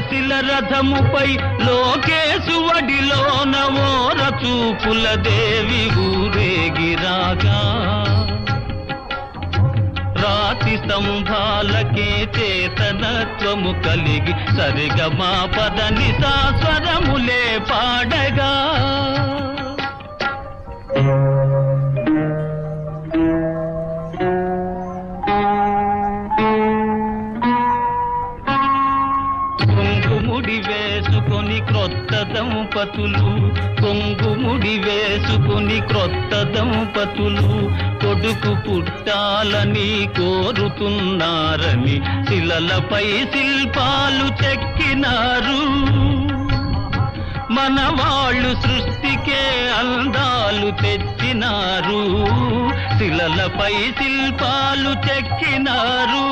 శిల రథముపై లోకేశువడిలోన ఓర చూపుల దేవి ఊరేగిరాగా రాతి స్తంభాలకే చేతనత్వము కలిగి సరిగమా పదని సాస్వరములే పాడగా కొంగుముడి వేసుకొని క్రొత్త దంపతులు కొంగుముడి వేసుకొని క్రొత్త దంపతులు కొడుకు పుట్టాలని కోరుతున్నారని శిలలపై శిల్పాలు చెక్కినారు మన వాళ్ళు సృష్టికే అందాలు తెచ్చినారు శిలలపై శిల్పాలు చెక్కినారు